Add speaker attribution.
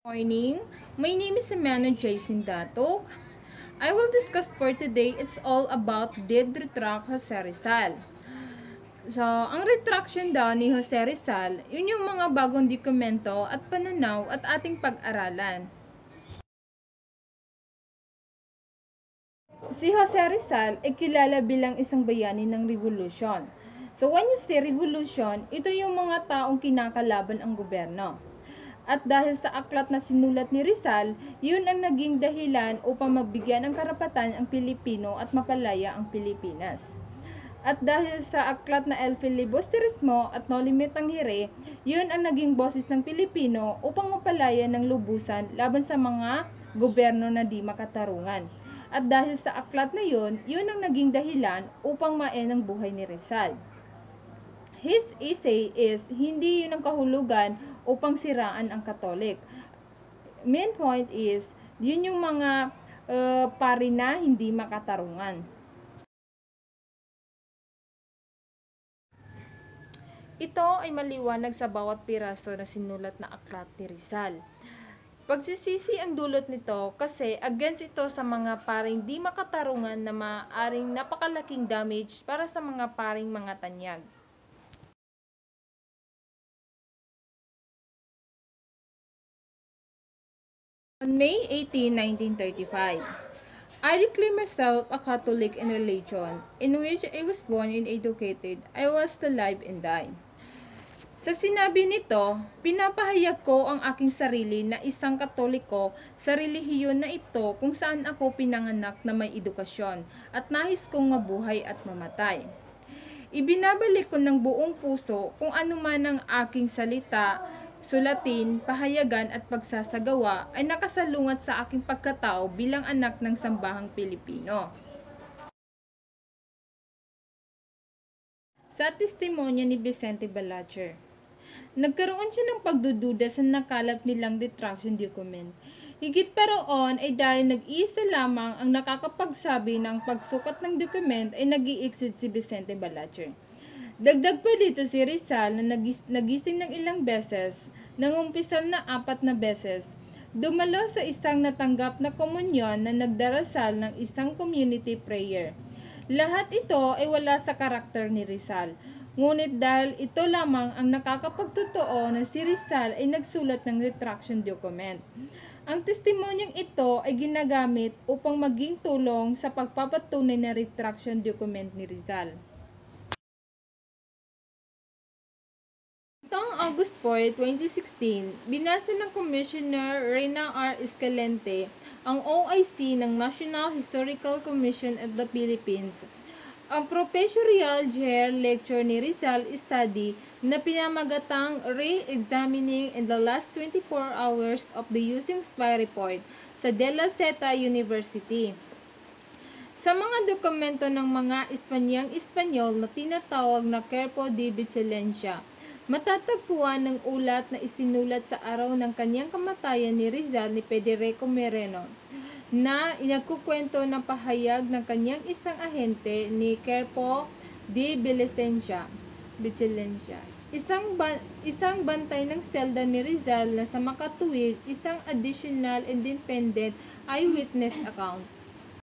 Speaker 1: Morning, my name is Emmanuel Jason Dato. I will discuss for today, it's all about did retract Jose Rizal. So, ang retraction daw ni Jose Rizal, yun yung mga bagong dokumento at pananaw at ating pag-aralan. Si Jose Rizal ay kilala bilang isang bayani ng revolusyon. So when you say revolution, ito yung mga taong kinakalaban ang gobyerno. At dahil sa aklat na sinulat ni Rizal, yun ang naging dahilan upang mabigyan ng karapatan ang Pilipino at mapalaya ang Pilipinas. At dahil sa aklat na El Filibusterismo at No Limit ang Hire, yun ang naging boses ng Pilipino upang mapalaya ng lubusan laban sa mga gobyerno na di makatarungan. At dahil sa aklat na yun, yun ang naging dahilan upang maen ang buhay ni Rizal. His essay is, hindi yun ang kahulugan upang siraan ang Katolik. Main point is, yun yung mga pari na hindi makatarungan. Ito ay maliwanag sa bawat piraso na sinulat na aklat ni Rizal. Pagsisisi ang dulot nito kasi against ito sa mga paring di makatarungan na maaring napakalaking damage para sa mga paring mga tanyag. On May 18, 1935, I declare myself a Catholic in religion, in which I was born and educated, I was to live and die. Sa sinabi nito, pinapahayag ko ang aking sarili na isang Katoliko sa relihiyon na ito kung saan ako pinanganak na may edukasyon at nais kong mabuhay at mamatay. Ibinabalik ko ng buong puso kung ano man ang aking salita, sulatin, pahayagan at pagsasagawa ay nakasalungat sa aking pagkatao bilang anak ng sambahang Pilipino. Sa testimonya ni Vicente Balacher, nagkaroon siya ng pagdududa sa nakalap nilang retraction document. Higit pa roon ay dahil nag-iisa lamang ang nakakapagsabi na ang pagsukat ng document ay nag-i-exceed si Vicente Balacher. Dagdag pa dito si Rizal na nagising ng ilang beses, nangumpisal na 4 na beses, dumalo sa isang natanggap na komunyon na nagdarasal ng isang community prayer. Lahat ito ay wala sa karakter ni Rizal. Ngunit dahil ito lamang ang nakakapagtotoo na si Rizal ay nagsulat ng retraction document. Ang testimonyong ito ay ginagamit upang maging tulong sa pagpapatunay na retraction document ni Rizal. Noong August 4, 2016, binasa ng Commissioner Reyna R. Escalante ang OIC ng National Historical Commission of the Philippines. Ang Professorial Chair Lecture ni Rizal Study na pinamagatang Re-Examining in the Last 24 Hours of the Using Spy Report sa De La Seta University. Sa mga dokumento ng mga Espanyol na tinatawag na Cuerpo de Vigilancia, matatagpuan ng ulat na isinulat sa araw ng kanyang kamatayan ni Rizal ni Federico Moreno na inagkukwento ng pahayag ng kanyang isang ahente ni Cuerpo de Vigilancia. Isang bantay ng selda ni Rizal na sa makatuwid isang additional independent eyewitness account.